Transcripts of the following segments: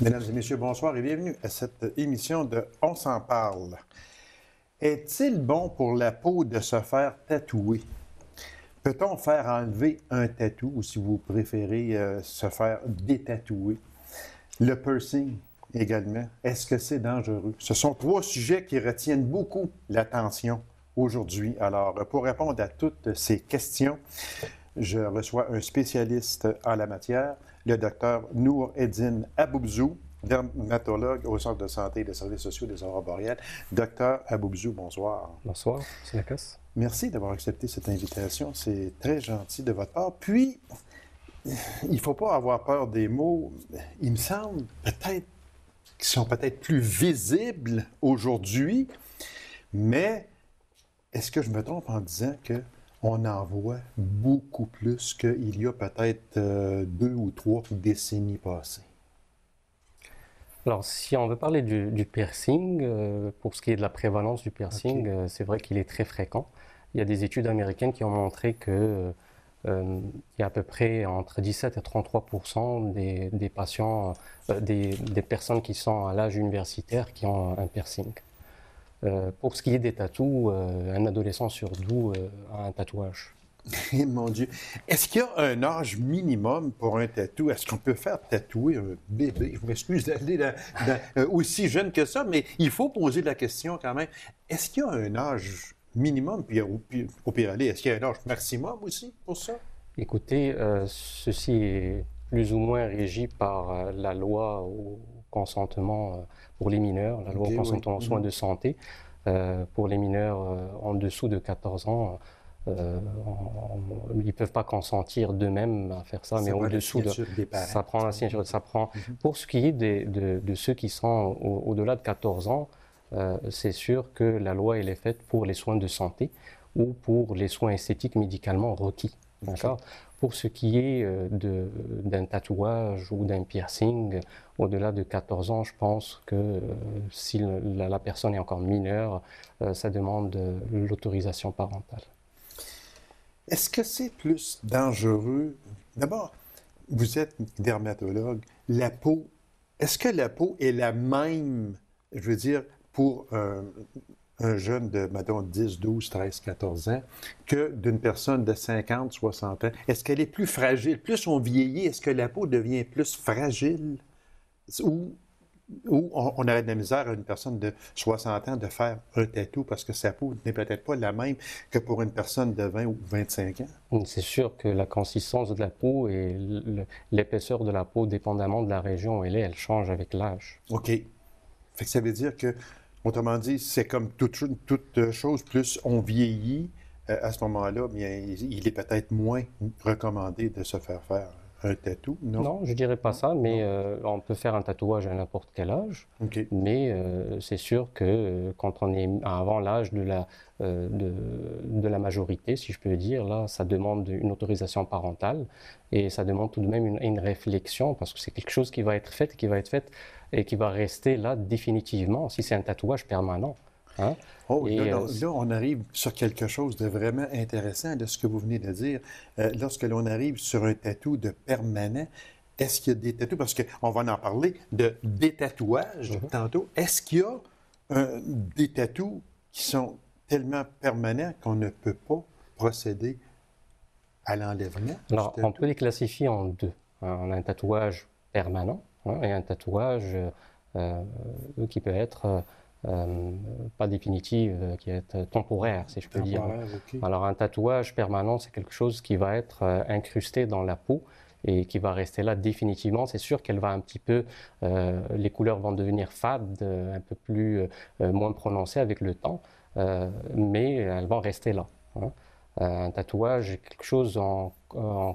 Mesdames et messieurs, bonsoir et bienvenue à cette émission de On s'en parle. Est-il bon pour la peau de se faire tatouer? Peut-on faire enlever un tatou ou si vous préférez se faire détatouer? Le piercing également, est-ce que c'est dangereux? Ce sont trois sujets qui retiennent beaucoup l'attention aujourd'hui. Alors, pour répondre à toutes ces questions, je reçois un spécialiste en la matière, le docteur Nour-Eddine Aboubzou, dermatologue au Centre de santé et des services sociaux des Aurores boréales. Docteur Aboubzou, bonsoir. Bonsoir, c'est Lacasse. Merci d'avoir accepté cette invitation. C'est très gentil de votre part. Puis, il ne faut pas avoir peur des mots. Il me semble peut-être qu'ils sont peut-être plus visibles aujourd'hui, mais est-ce que je me trompe en disant qu'on en voit beaucoup plus qu'il y a peut-être 2 ou 3 décennies passées? Alors, si on veut parler du piercing, pour ce qui est de la prévalence du piercing, c'est vrai qu'il est très fréquent. Il y a des études américaines qui ont montré que il y a à peu près entre 17 et 33% des patients, des personnes qui sont à l'âge universitaire qui ont un piercing. Pour ce qui est des tatous, un adolescent sur 12 a un tatouage. Mon Dieu. Est-ce qu'il y a un âge minimum pour un tatou? Est-ce qu'on peut faire tatouer un bébé? Je m'excuse d'aller aussi jeune que ça, mais il faut poser la question quand même. Est-ce qu'il y a un âge minimum, puis au pire aller, est-ce qu'il y a un âge maximum aussi pour ça? Écoutez, ceci est plus ou moins régi par la loi au consentement pour les mineurs, la loi au consentement aux soins de santé. Pour les mineurs en dessous de 14 ans, ils ne peuvent pas consentir d'eux-mêmes à faire ça, mais au-dessous de ça prend la signature, ça prend. Pour ce qui est de ceux qui sont au-delà de 14 ans, c'est sûr que la loi elle est faite pour les soins de santé ou pour les soins esthétiques médicalement requis. D'accord. Pour ce qui est d'un tatouage ou d'un piercing, au-delà de 14 ans, je pense que si la personne est encore mineure, ça demande l'autorisation parentale. Est-ce que c'est plus dangereux? D'abord, vous êtes dermatologue. La peau, est-ce que la peau est la même, je veux dire, pour un jeune de, mettons, 10, 12, 13, 14 ans, que d'une personne de 50, 60 ans? Est-ce qu'elle est plus fragile? Plus on vieillit, est-ce que la peau devient plus fragile? Ou on aurait de la misère à une personne de 60 ans de faire un tatou parce que sa peau n'est peut-être pas la même que pour une personne de 20 ou 25 ans? C'est sûr que la consistance de la peau et l'épaisseur de la peau, dépendamment de la région où elle est, elle change avec l'âge. OK. Fait que ça veut dire que, autrement dit, c'est comme toute chose, plus on vieillit, à ce moment-là, bien, il est peut-être moins recommandé de se faire un tatou, non? Non, je dirais pas ça, mais on peut faire un tatouage à n'importe quel âge. OK. Mais c'est sûr que quand on est avant l'âge de la majorité, si je peux dire, là, ça demande une autorisation parentale et ça demande tout de même une réflexion parce que c'est quelque chose qui va être fait, et qui va rester là définitivement si c'est un tatouage permanent. Hein? Oh, là, on arrive sur quelque chose de vraiment intéressant de ce que vous venez de dire. Lorsque l'on arrive sur un tatou de permanent, est-ce qu'il y a des tatous? Parce qu'on va en parler de détatouage tantôt. Est-ce qu'il y a des tatous qui sont tellement permanents qu'on ne peut pas procéder à l'enlèvement? Alors, on peut les classifier en deux. On a un tatouage permanent et un tatouage qui peut être pas définitive, qui est temporaire, si je peux dire. Okay. Alors un tatouage permanent, c'est quelque chose qui va être incrusté dans la peau et qui va rester là définitivement. C'est sûr qu'elle va un petit peu, les couleurs vont devenir fades, un peu plus, moins prononcées avec le temps, mais elles vont rester là. Hein. Un tatouage est quelque chose en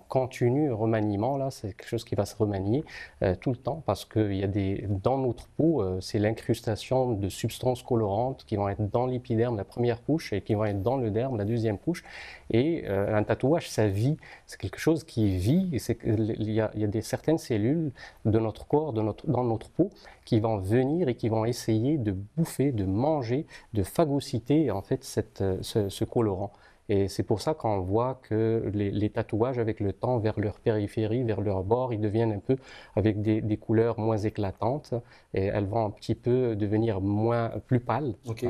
continu remaniement, là, c'est quelque chose qui va se remanier tout le temps parce qu'il y a dans notre peau, c'est l'incrustation de substances colorantes qui vont être dans l'épiderme, la première couche, et qui vont être dans le derme, la deuxième couche. Et un tatouage, ça vit, c'est quelque chose qui vit, et il y a certaines cellules de notre corps, dans notre peau, qui vont venir et qui vont essayer de bouffer, de manger, de phagocyter en fait ce colorant. Et c'est pour ça qu'on voit que les tatouages, avec le temps, vers leur périphérie, vers leur bord, ils deviennent un peu avec des couleurs moins éclatantes et elles vont un petit peu devenir plus pâles. OK.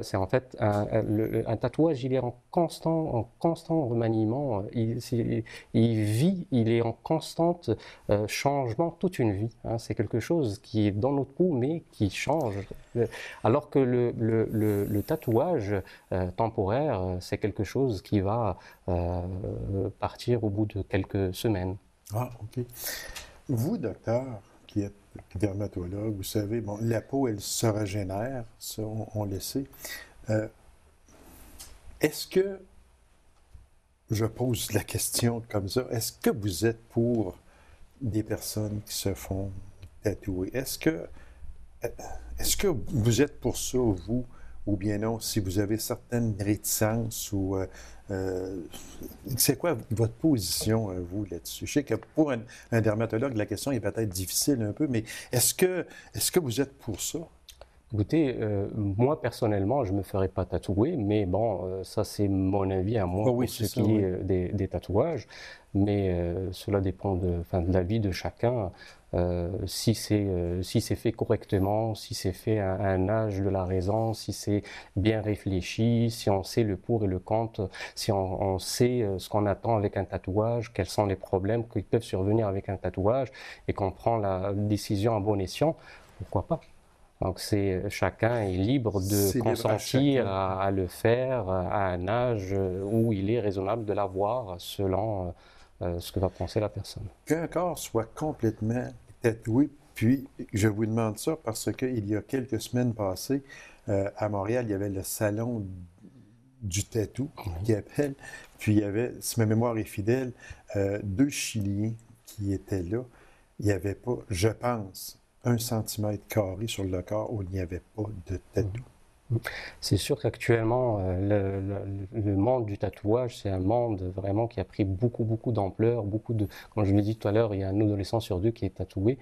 C'est en fait un tatouage, il est en constant remaniement. Il vit, il est en constante changement toute une vie. C'est quelque chose qui est dans notre peau, mais qui change. Alors que le tatouage temporaire, c'est quelque chose qui va partir au bout de quelques semaines. Ah, OK. Vous, docteur, qui êtes dermatologue, vous savez, bon, la peau, elle se régénère, ça, on le sait. Est-ce que, je pose la question comme ça, est-ce que vous êtes pour des personnes qui se font tatouer? Est-ce que vous êtes pour ça, vous, ou bien non, si vous avez certaines réticences ou... c'est quoi votre position, vous, là-dessus? Je sais que pour un dermatologue, la question est peut-être difficile un peu, mais est-ce que vous êtes pour ça? Écoutez, moi personnellement, je ne me ferai pas tatouer, mais bon, ça c'est mon avis à moi Oui, pour c'est ce ça, qui oui. est des tatouages, mais cela dépend de l'avis de chacun. Si c'est fait correctement, si c'est fait à un âge de la raison, si c'est bien réfléchi, si on sait le pour et le contre, si on sait ce qu'on attend avec un tatouage, quels sont les problèmes qui peuvent survenir avec un tatouage, et qu'on prend la décision à bon escient, pourquoi pas? Donc, chacun est libre de C'est libre à consentir chacun. à le faire à un âge où il est raisonnable de l'avoir selon ce que va penser la personne. Qu'un corps soit complètement tatoué, puis je vous demande ça parce qu'il y a quelques semaines passées, à Montréal, il y avait le salon du tatou, qui appelle, puis il y avait, si ma mémoire est fidèle, deux Chiliens qui étaient là. Il n'y avait pas, je pense, 1 centimètre carré sur le corps où il n'y avait pas de tatou. C'est sûr qu'actuellement, le monde du tatouage, c'est un monde vraiment qui a pris beaucoup d'ampleur, comme je l'ai dit tout à l'heure, il y a un adolescent sur deux qui est tatoué.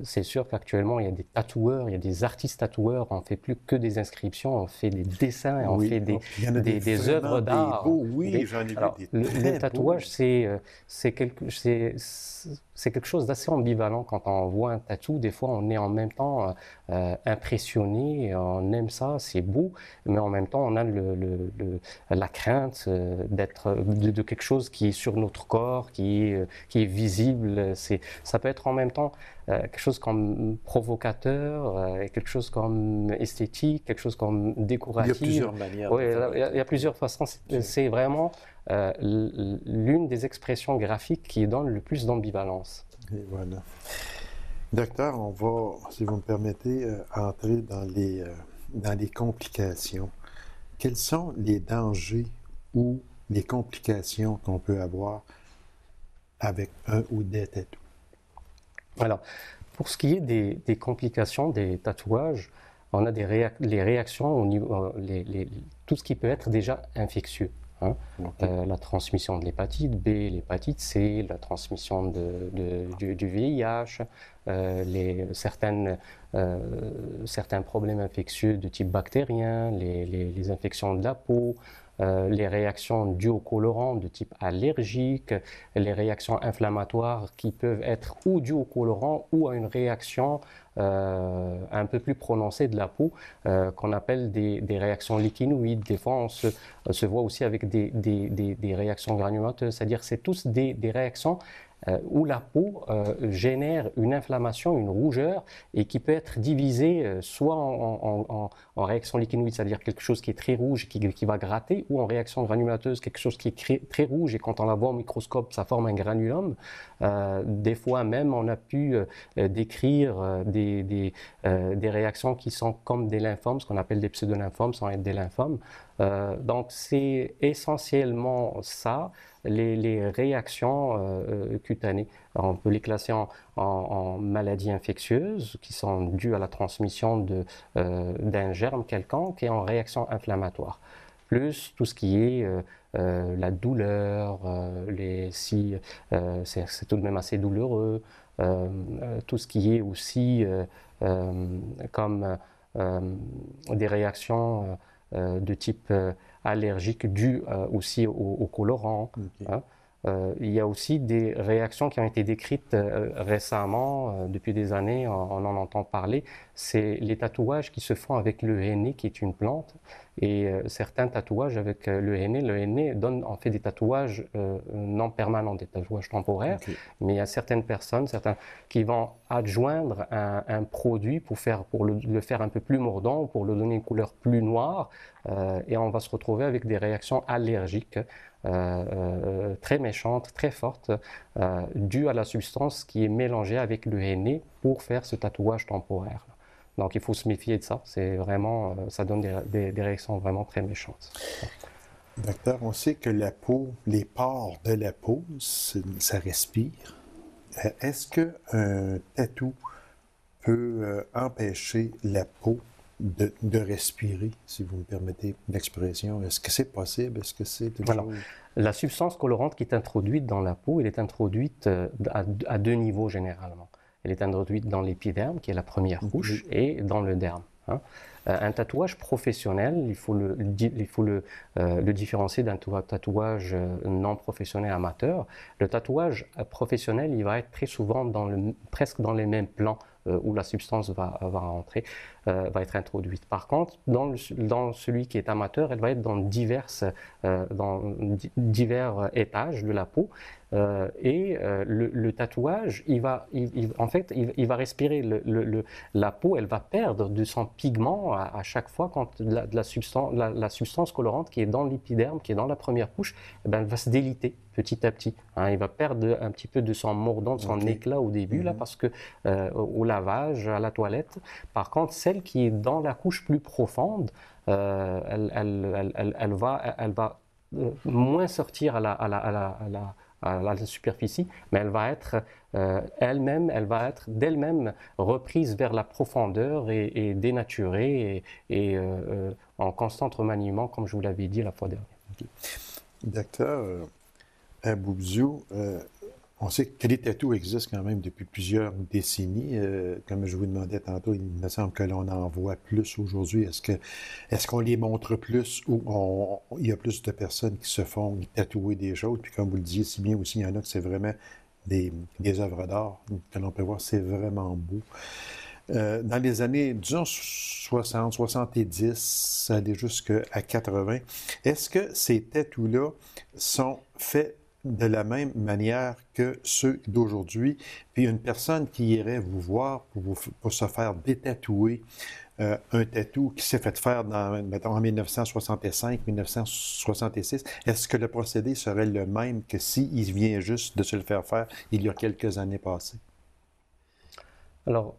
C'est sûr qu'actuellement, il y a des tatoueurs, il y a des artistes tatoueurs, on ne fait plus que des inscriptions, on fait des dessins, on fait Oui, il y en a des vraiment œuvres des d'art. beaux, oui, j'en ai vu Alors, des le très beaux. tatouage, c'est quelque chose d'assez ambivalent quand on voit un tatou. Des fois, on est en même temps impressionné, on aime ça, c'est beau, mais en même temps, on a la crainte de quelque chose qui est sur notre corps, qui est visible. Ça peut être en même temps quelque chose comme provocateur, quelque chose comme esthétique, quelque chose comme Il y a décoratif. plusieurs manières Oui, de faire un il y a tatou. plusieurs façons. C'est vraiment l'une des expressions graphiques qui donne le plus d'ambivalence. Et voilà. Docteur, on va, si vous me permettez, entrer dans les complications. Quels sont les dangers ou les complications qu'on peut avoir avec un ou des tatous? Alors, pour ce qui est des complications des tatouages, on a les réactions au niveau, tout ce qui peut être déjà infectieux. Okay. La transmission de l'hépatite B, l'hépatite C, la transmission du VIH, certains problèmes infectieux de type bactérien, les infections de la peau, les réactions dues aux colorants de type allergique, les réactions inflammatoires qui peuvent être ou dues aux colorants ou à une réaction un peu plus prononcée de la peau qu'on appelle des réactions lichinoïdes. Des fois, on se voit aussi avec des réactions granulateuses, c'est-à-dire c'est tous des réactions où la peau génère une inflammation, une rougeur, et qui peut être divisée soit en réaction lichinoïde, c'est-à-dire quelque chose qui est très rouge qui va gratter, ou en réaction granulateuse, quelque chose qui est très rouge, et quand on la voit au microscope, ça forme un granulome. Des fois même, on a pu décrire des réactions qui sont comme des lymphomes, ce qu'on appelle des pseudolymphomes, sans être des lymphomes. Donc c'est essentiellement ça, les réactions cutanées. Alors, on peut les classer en maladies infectieuses qui sont dues à la transmission d'un germe quelconque, et en réaction inflammatoire. Plus tout ce qui est la douleur, c'est tout de même assez douloureux, tout ce qui est aussi comme des réactions de type allergique dû aussi au colorant. OK. Hein. Il y a aussi des réactions qui ont été décrites récemment, depuis des années, on en entend parler. C'est les tatouages qui se font avec le henné, qui est une plante, et certains tatouages avec le henné. Le henné donne en fait des tatouages non permanents, des tatouages temporaires, OK. mais il y a certaines personnes, certains qui vont adjoindre un produit pour le faire un peu plus mordant, pour le donner une couleur plus noire, et on va se retrouver avec des réactions allergiques très méchante, très forte, due à la substance qui est mélangée avec le henné pour faire ce tatouage temporaire. Donc il faut se méfier de ça. C'est vraiment, ça donne des réactions vraiment très méchantes. Docteur, on sait que la peau, les pores de la peau, ça respire. Est-ce qu'un tatou peut empêcher la peau de respirer, si vous me permettez l'expression? Est-ce que c'est possible? Est-ce que c'est une Alors, chose... la substance colorante qui est introduite dans la peau, elle est introduite à deux niveaux généralement. Elle est introduite dans l'épiderme, qui est la première couche, et dans le derme. Hein. Un tatouage professionnel, il faut le différencier d'un tatouage non professionnel amateur. Le tatouage professionnel, il va être très souvent presque dans les mêmes plans où la substance va rentrer, va être introduite. Par contre, dans celui qui est amateur, elle va être dans divers étages de la peau. Le tatouage, en fait, il va respirer. La peau, elle va perdre de son pigment à chaque fois quand la substance colorante qui est dans l'épiderme, qui est dans la première couche, eh ben, elle va se déliter petit à petit. Hein, il va perdre un petit peu de son mordant, de son éclat au début, là, parce que au lavage, à la toilette. Par contre, celle qui est dans la couche plus profonde, elle va moins sortir à la superficie, mais elle va être d'elle-même reprise vers la profondeur et dénaturée et en constant remaniement, comme je vous l'avais dit la fois dernière. Okay. Docteur Aboubziou, on sait que les tatous existent quand même depuis plusieurs décennies. Comme je vous demandais tantôt, il me semble que l'on en voit plus aujourd'hui. Est-ce qu'on les montre plus ou il y a plus de personnes qui se font tatouer des choses? Puis comme vous le disiez si bien aussi, il y en a que c'est vraiment des œuvres d'art que l'on peut voir, c'est vraiment beau. Dans les années, disons, 60, 70, ça allait jusqu'à 80, est-ce que ces tatous-là sont faits de la même manière que ceux d'aujourd'hui? Puis une personne qui irait vous voir pour se faire détatouer un tatou qui s'est fait faire mettons, en 1965, 1966, est-ce que le procédé serait le même que s'il vient juste de se le faire il y a quelques années passées? Alors,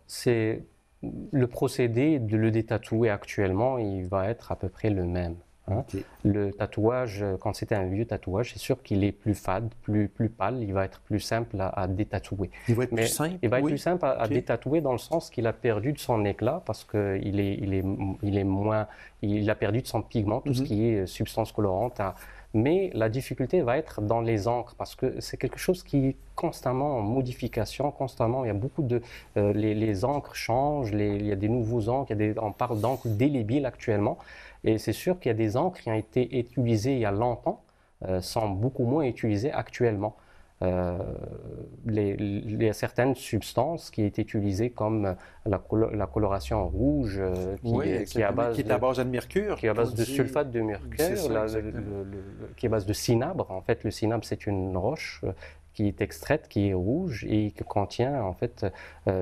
le procédé de le détatouer actuellement, il va être à peu près le même. Hein. Okay. Le tatouage, quand c'est un vieux tatouage, c'est sûr qu'il est plus fade, plus pâle, il va être plus simple à détatouer. Il va être plus simple? Il va être plus simple à détatouer dans le sens qu'il a perdu de son éclat parce qu'il a perdu de son pigment, tout ce qui est substance colorante. Mais la difficulté va être dans les encres parce que c'est quelque chose qui est constamment en modification, constamment. Il y a beaucoup les encres changent, il y a des nouveaux encres, on parle d'encre indélébile actuellement. Et c'est sûr qu'il y a des encres qui ont été utilisées il y a longtemps, sont beaucoup moins utilisées actuellement. Il y a certaines substances qui étaient utilisées comme la coloration rouge qui est à base de mercure, qui est à base de sulfate de mercure, qui est à base de cinabre. En fait, le cinabre, c'est une roche qui est extraite, qui est rouge et qui contient en fait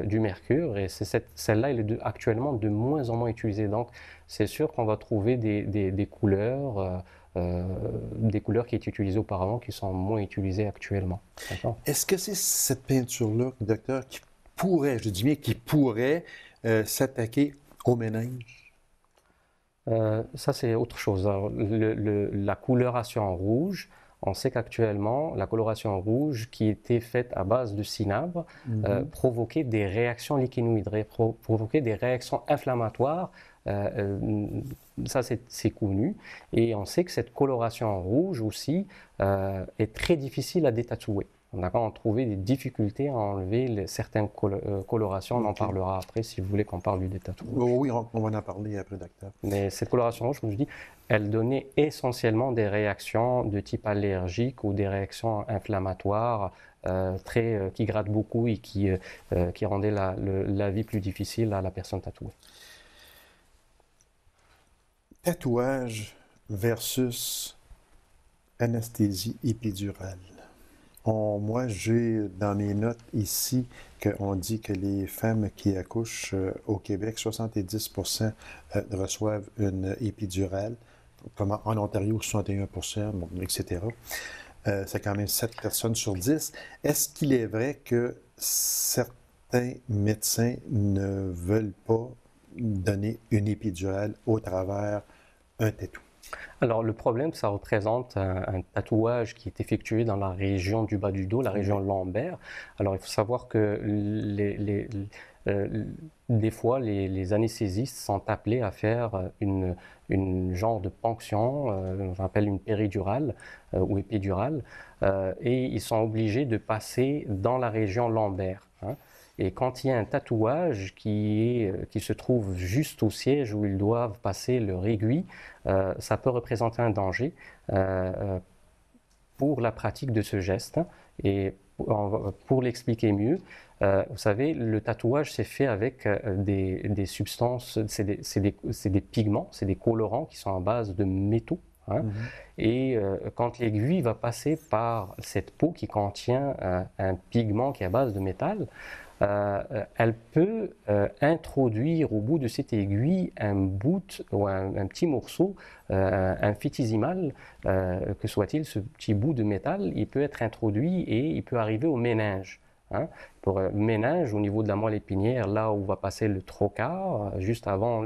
du mercure. Et celle-là, elle est actuellement de moins en moins utilisée. Donc, c'est sûr qu'on va trouver des couleurs. Des couleurs qui étaient utilisées auparavant, qui sont moins utilisées actuellement. Est-ce que c'est cette peinture-là, docteur, qui pourrait, je dis bien qui pourrait, s'attaquer au méninge? Ça, c'est autre chose. Alors, la coloration rouge, on sait qu'actuellement, la coloration rouge qui était faite à base de cinabre provoquait des réactions lichenoïdes, provoquait des réactions inflammatoires. Ça, c'est connu. Et on sait que cette coloration rouge aussi est très difficile à détatouer. ont trouvé des difficultés à enlever certaines colorations. On en parlera après si vous voulez qu'on parle du tatouage. Oui, on va en parler après, docteur. Mais cette coloration rouge, comme je dis, elle donnait essentiellement des réactions de type allergique ou des réactions inflammatoires qui grattent beaucoup et qui rendaient la vie plus difficile à la personne tatouée. Tatouage versus anesthésie épidurale. Moi, j'ai dans mes notes ici qu'on dit que les femmes qui accouchent au Québec, 70% reçoivent une épidurale, comme en Ontario, 61%, bon, etc. C'est quand même 7 personnes sur 10. Est-ce qu'il est vrai que certains médecins ne veulent pas donner une épidurale au travers un tatou? Alors, le problème, ça représente un tatouage qui est effectué dans la région du bas du dos, la région lombaire. Alors, il faut savoir que des fois, les anesthésistes sont appelés à faire une genre de ponction, on appelle une péridurale ou épidurale, et ils sont obligés de passer dans la région lombaire. Et quand il y a un tatouage qui se trouve juste au siège où ils doivent passer leur aiguille, ça peut représenter un danger pour la pratique de ce geste. Et pour l'expliquer mieux, vous savez, le tatouage c'est fait avec des substances, c'est des pigments, c'est des colorants qui sont à base de métaux. Et quand l'aiguille va passer par cette peau qui contient un pigment qui est à base de métal, elle peut introduire au bout de cette aiguille un bout ou un petit morceau infinitésimal, que soit-il, ce petit bout de métal, il peut être introduit et il peut arriver au méninge. Pour le méninge, au niveau de la moelle épinière, là où va passer le trocar, juste avant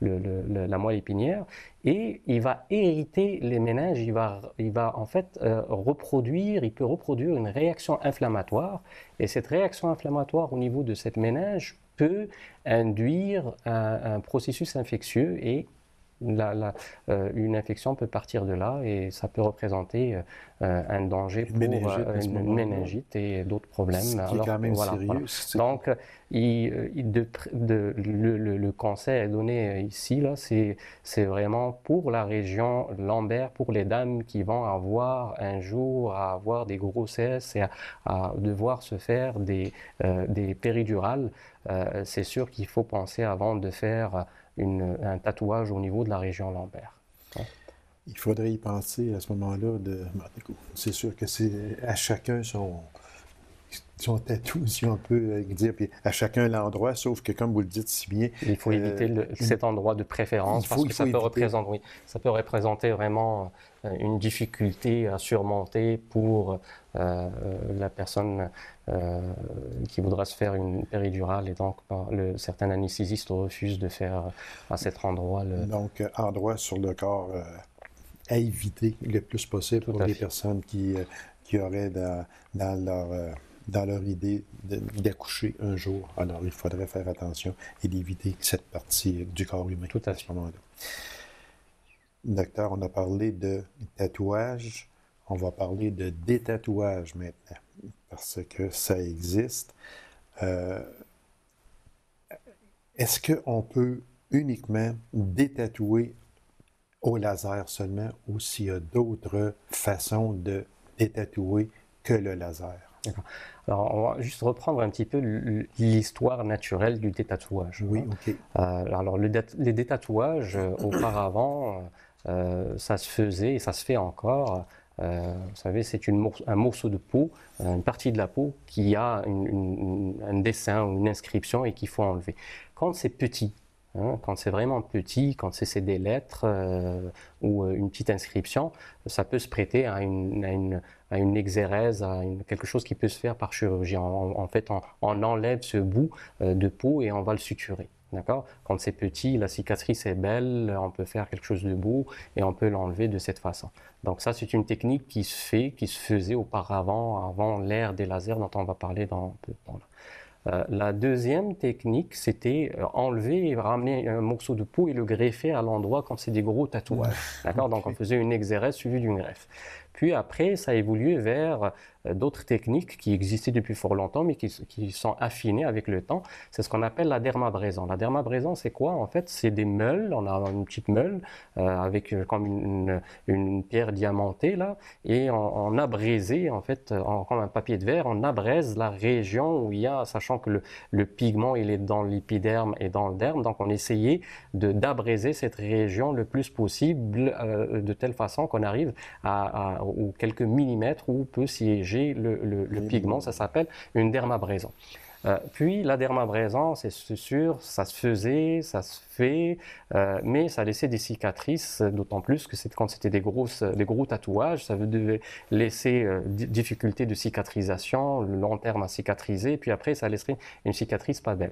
la moelle épinière, et il va hériter les méninges, il va en fait il peut reproduire une réaction inflammatoire, et cette réaction inflammatoire au niveau de cette méninge peut induire un processus infectieux et une infection peut partir de là et ça peut représenter un danger pour une méningite et d'autres problèmes. Ce qui est quand même sérieux. Donc, le conseil donné ici, là, c'est vraiment pour la région lombaire, pour les dames qui vont avoir un jour à avoir des grossesses et à devoir se faire des péridurales. C'est sûr qu'il faut penser avant de faire un tatouage au niveau de la région lombaire. Il faudrait y penser à ce moment-là. C'est sûr que c'est à chacun son tatou, si on peut dire, puis à chacun l'endroit, sauf que, comme vous le dites si bien... Il faut éviter cet endroit de préférence, parce que ça peut représenter vraiment une difficulté à surmonter pour la personne qui voudra se faire une péridurale, et donc certains anesthésistes refusent de faire à cet endroit. Donc, endroit sur le corps à éviter le plus possible pour les personnes qui auraient dans leur idée d'accoucher un jour. Alors, il faudrait faire attention et d'éviter cette partie du corps humain à ce moment-là. Docteur, on a parlé de tatouage, on va parler de détatouage maintenant, parce que ça existe. Est-ce qu'on peut uniquement détatouer au laser seulement, ou s'il y a d'autres façons de détatouer que le laser? D'accord. Alors, on va juste reprendre un petit peu l'histoire naturelle du détatouage. Oui, OK. Alors, les détatouages, auparavant, ça se faisait et ça se fait encore. Vous savez, c'est un morceau de peau, une partie de la peau qui a un dessin ou une inscription et qu'il faut enlever. Quand c'est petit, quand c'est vraiment petit, quand c'est des lettres ou une petite inscription, ça peut se prêter à une exérèse, à quelque chose qui peut se faire par chirurgie. En fait, on enlève ce bout de peau et on va le suturer. D'accord? Quand c'est petit, la cicatrice est belle, on peut faire quelque chose de beau et on peut l'enlever de cette façon. Donc ça, c'est une technique qui se faisait auparavant, avant l'ère des lasers dont on va parler dans un peu de temps. La deuxième technique, c'était enlever et ramener un morceau de peau et le greffer à l'endroit quand c'est des gros tatouages. D'accord? Donc on faisait une exérèse suivie d'une greffe. Puis après, ça a évolué vers d'autres techniques qui existaient depuis fort longtemps, mais qui sont affinées avec le temps. C'est ce qu'on appelle la dermabrasion. La dermabrasion, c'est quoi? En fait, c'est des meules. On a une petite meule avec comme une pierre diamantée, là, et on a braisé, en fait, comme un papier de verre, on abraise la région où il y a, sachant que le pigment, il est dans l'épiderme et dans le derme, donc on essayait d'abraiser cette région le plus possible, de telle façon qu'on arrive aux quelques millimètres où peut siéger le pigment. Ça s'appelle une dermabrasion. Puis la dermabrasion, c'est sûr, ça se faisait, ça se fait, mais ça laissait des cicatrices, d'autant plus que quand c'était des gros tatouages, ça devait laisser difficulté de cicatrisation, le long terme à cicatriser, puis après ça laisserait une cicatrice pas belle.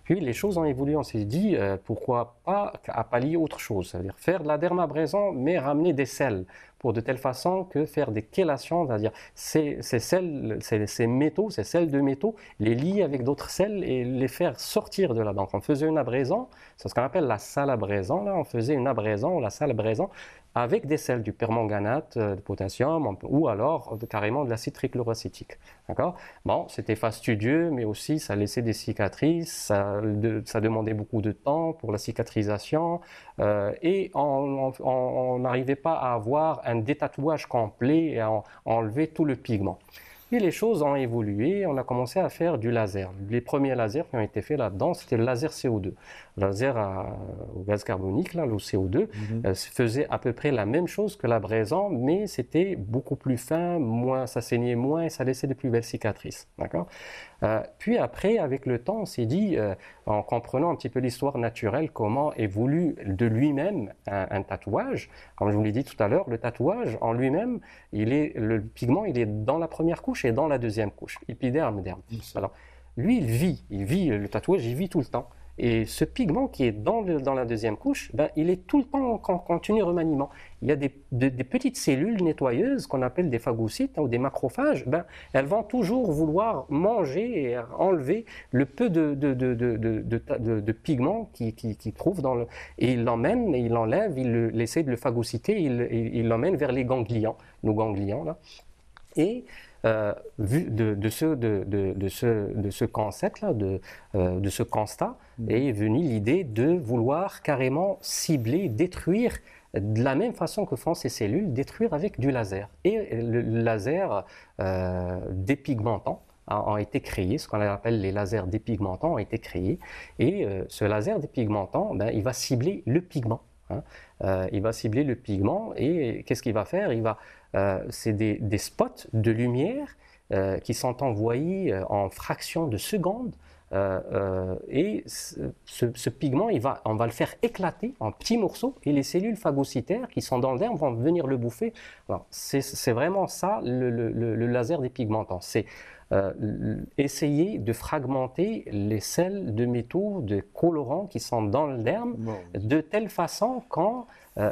Puis les choses ont évolué, on s'est dit pourquoi pas à pallier autre chose, c'est-à-dire faire de la dermabrasion mais ramener des sels pour de telle façon que faire des chélations, c'est-à-dire ces métaux, ces sels de métaux, les lier avec d'autres sels et les faire sortir de là. Donc on faisait une abraison, c'est ce qu'on appelle la salabraison, là on faisait une abraison ou la salabraison avec des sels, du permanganate de potassium ou alors carrément de l'acide trichloroacétique. D'accord? Bon, c'était fastidieux, mais aussi ça laissait des cicatrices, ça demandait beaucoup de temps pour la cicatrisation et on n'arrivait pas à avoir un détatouage complet et à enlever tout le pigment. Puis les choses ont évolué, on a commencé à faire du laser. Les premiers lasers qui ont été faits là-dedans, c'était le laser CO2. Le laser au gaz carbonique, là, le CO2, faisait à peu près la même chose que l'abrasion, mais c'était beaucoup plus fin, ça saignait moins et ça laissait de plus belles cicatrices. D'accord? Puis après, avec le temps, on s'est dit, en comprenant un petit peu l'histoire naturelle, comment évolue de lui-même un tatouage. Comme je vous l'ai dit tout à l'heure, le tatouage en lui-même, le pigment, il est dans la première couche et dans la deuxième couche, épiderme, derme. Alors, lui, le tatouage, il vit tout le temps. Et ce pigment qui est dans la deuxième couche, ben, il est tout le temps en continu remaniement. Il y a des petites cellules nettoyeuses qu'on appelle des phagocytes ou des macrophages. Ben, elles vont toujours vouloir manger et enlever le peu de pigment qu'ils trouvent dans le... Et ils l'emmènent, il l'enlève, il essaie de le phagocyter, il l'emmène vers les ganglions, nos ganglions là. Et vu de ce concept-là, de ce constat, est venue l'idée de vouloir carrément cibler, détruire de la même façon que font ces cellules, détruire avec du laser. Et le laser dépigmentant ont été créés, ce qu'on appelle les lasers dépigmentants ont été créés. Et ce laser dépigmentant, ben, il va cibler le pigment. Il va cibler le pigment et qu'est-ce qu'il va faire? C'est des spots de lumière qui sont envoyés en fractions de secondes et ce pigment, on va le faire éclater en petits morceaux et les cellules phagocytaires qui sont dans le derme vont venir le bouffer. C'est vraiment ça le laser dépigmentant. C'est essayer de fragmenter les sels de métaux, de colorants qui sont dans le derme de telle façon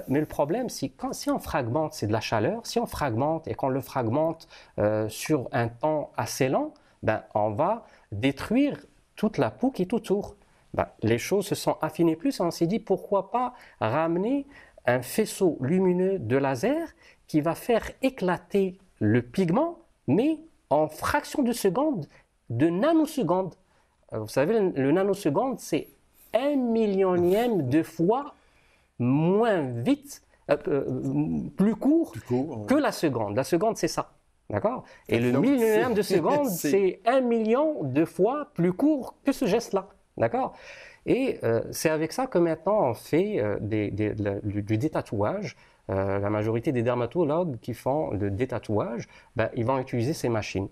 mais le problème, c'est si on fragmente, c'est de la chaleur, si on fragmente et qu'on le fragmente sur un temps assez lent, ben, on va détruire toute la peau qui est autour. Ben, les choses se sont affinées plus et on s'est dit pourquoi pas ramener un faisceau lumineux de laser qui va faire éclater le pigment, mais en fraction de seconde, de nanoseconde. Vous savez, le nanoseconde, c'est 1 millionième de fois moins vite, plus court que la seconde. La seconde, c'est ça. D'accord? Et le millionième de seconde, c'est 1 million de fois plus court que ce geste-là. D'accord? Et c'est avec ça que maintenant on fait du détatouage. La majorité des dermatologues qui font le détatouage, ben, ils vont utiliser ces machines.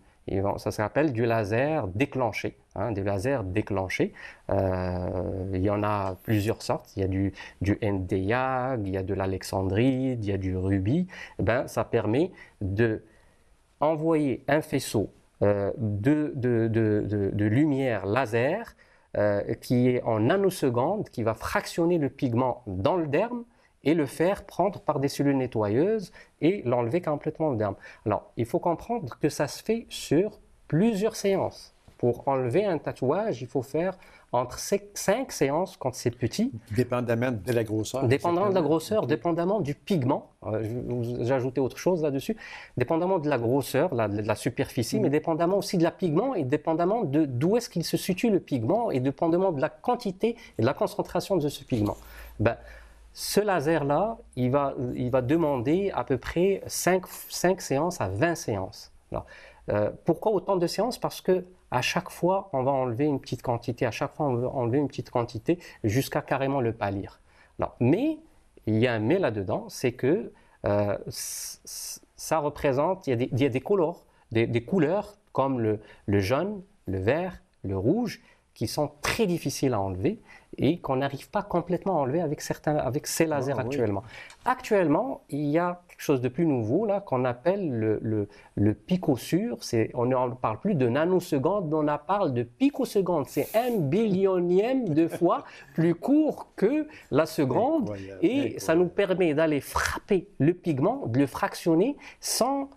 Ça s'appelle du laser déclenché, des lasers déclenchés. Il y en a plusieurs sortes. Il y a du Nd:YAG, il y a de l'alexandrite, il y a du rubis. Ben, ça permet d'envoyer un faisceau de lumière laser qui est en nanosecondes, qui va fractionner le pigment dans le derme et le faire prendre par des cellules nettoyeuses et l'enlever complètement du derme. Alors, il faut comprendre que ça se fait sur plusieurs séances. Pour enlever un tatouage, il faut faire entre 5 séances quand c'est petit. Dépendamment de la grosseur. Dépendamment de la grosseur, dépendamment du pigment. J'ai ajouté autre chose là-dessus. Dépendamment de la grosseur, de la superficie, mais dépendamment aussi de la pigment et dépendamment d'où est-ce qu'il se situe le pigment et dépendamment de la quantité et de la concentration de ce pigment. Ben, ce laser-là, il va demander à peu près 5 séances à 20 séances. Alors, pourquoi autant de séances? Parce que à chaque fois, on va enlever une petite quantité, à chaque fois, on va enlever une petite quantité jusqu'à carrément le pâlir. Alors, mais, il y a un mais là-dedans, c'est que ça représente, il y a des couleurs comme le jaune, le vert, le rouge, qui sont très difficiles à enlever et qu'on n'arrive pas complètement à enlever avec ces lasers actuellement. Oui. Actuellement, il y a quelque chose de plus nouveau là qu'on appelle le picosur. On ne parle plus de nanosecondes, on parle de picosecondes. C'est 1 billionième de fois plus court que la seconde. Et ça nous permet d'aller frapper le pigment, de le fractionner sans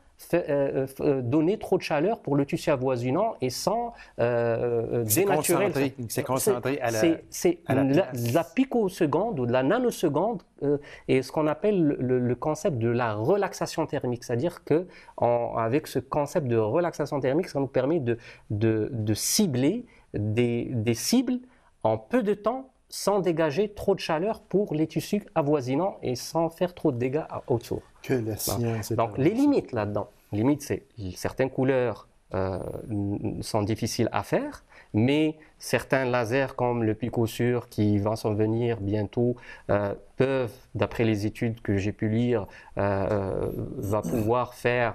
donner trop de chaleur pour le tissu avoisinant et sans dénaturer. C'est concentré à la picoseconde ou de la nanoseconde et ce qu'on appelle le concept de la relaxation thermique. C'est-à-dire qu'avec ce concept de relaxation thermique, ça nous permet de cibler des cibles en peu de temps sans dégager trop de chaleur pour les tissus avoisinants et sans faire trop de dégâts autour. Que la science. Donc les limites là-dedans, c'est certaines couleurs sont difficiles à faire, mais certains lasers comme le picosur qui va s'en venir bientôt peuvent, d'après les études que j'ai pu lire, va pouvoir faire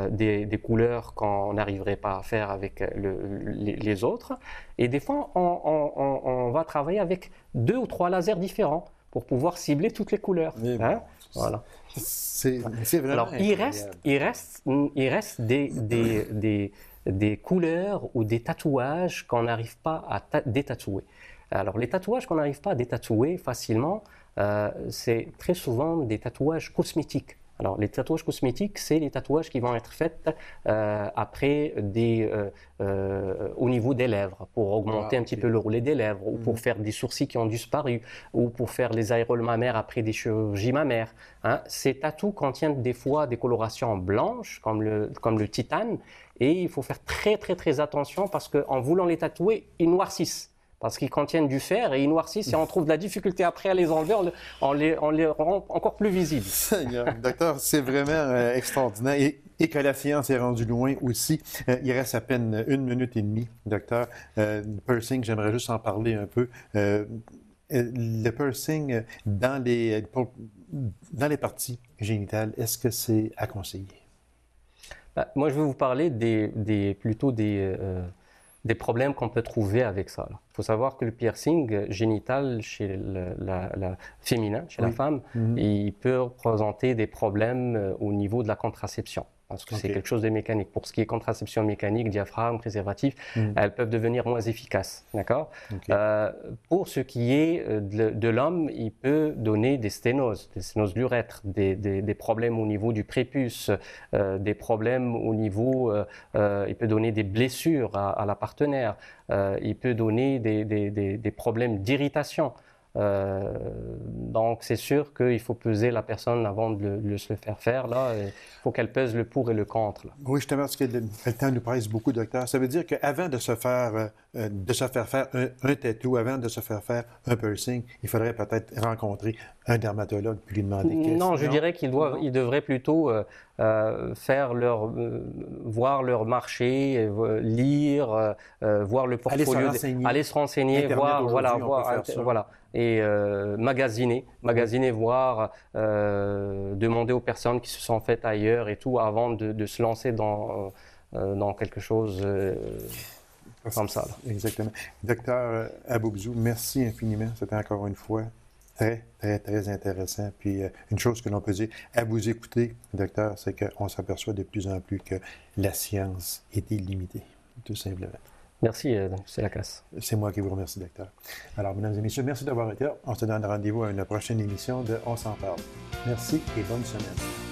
des couleurs qu'on n'arriverait pas à faire avec les autres. Et des fois, on va travailler avec 2 ou 3 lasers différents pour pouvoir cibler toutes les couleurs. Hein? Voilà. C'est vraiment. Alors, il reste des couleurs ou des tatouages qu'on n'arrive pas à détatouer. Alors, les tatouages qu'on n'arrive pas à détatouer facilement, c'est très souvent des tatouages cosmétiques. Alors, les tatouages cosmétiques, c'est les tatouages qui vont être faits après au niveau des lèvres, pour augmenter un petit peu le roulet des lèvres, ou pour faire des sourcils qui ont disparu, ou pour faire les aréoles mammaires après des chirurgies mammaires. Hein. Ces tatous contiennent des fois des colorations blanches, comme le titane, et il faut faire très très très attention parce qu'en voulant les tatouer, ils noircissent. Parce qu'ils contiennent du fer et ils noircissent et on trouve de la difficulté après à les enlever, on les rend encore plus visibles. Docteur, c'est vraiment extraordinaire et que la science est rendue loin aussi. Il reste à peine 1 minute et demie, docteur. Piercing, j'aimerais juste en parler un peu. Le piercing dans les parties génitales, est-ce que c'est à conseiller? Moi, je vais vous parler plutôt des problèmes qu'on peut trouver avec ça. Il faut savoir que le piercing génital chez la féminin, chez la femme, il peut présenter des problèmes au niveau de la contraception. Parce que c'est quelque chose de mécanique. Pour ce qui est contraception mécanique, diaphragme, préservatif, elles peuvent devenir moins efficaces. D'accord? Pour ce qui est de l'homme, il peut donner des sténoses de l'urètre, des problèmes au niveau du prépuce, des problèmes au niveau, il peut donner des blessures à la partenaire, il peut donner des problèmes d'irritation. Donc c'est sûr qu'il faut peser la personne avant de se le faire. Là, il faut qu'elle pèse le pour et le contre. Là. Oui, justement, parce que le temps nous presse beaucoup, docteur. Ça veut dire qu'avant de se faire faire un tatou, avant de se faire un piercing, il faudrait peut-être rencontrer un dermatologue puis lui demander qu'est-ce. Non, je dirais qu'ils devraient plutôt voir leur marché, lire, voir le portfolio, aller se renseigner, voir, et magasiner, voir, demander aux personnes qui se sont faites ailleurs et tout avant de se lancer dans quelque chose comme ça. Là. Exactement. Docteur Aboubzou, merci infiniment. C'était encore une fois très, très, très intéressant. Puis une chose que l'on peut dire à vous écouter, docteur, c'est qu'on s'aperçoit de plus en plus que la science est illimitée, tout simplement. Merci, c'est la casse. C'est moi qui vous remercie, docteur. Alors, mesdames et messieurs, merci d'avoir été là. On se donne rendez-vous à une prochaine émission de On s'en parle. Merci et bonne semaine.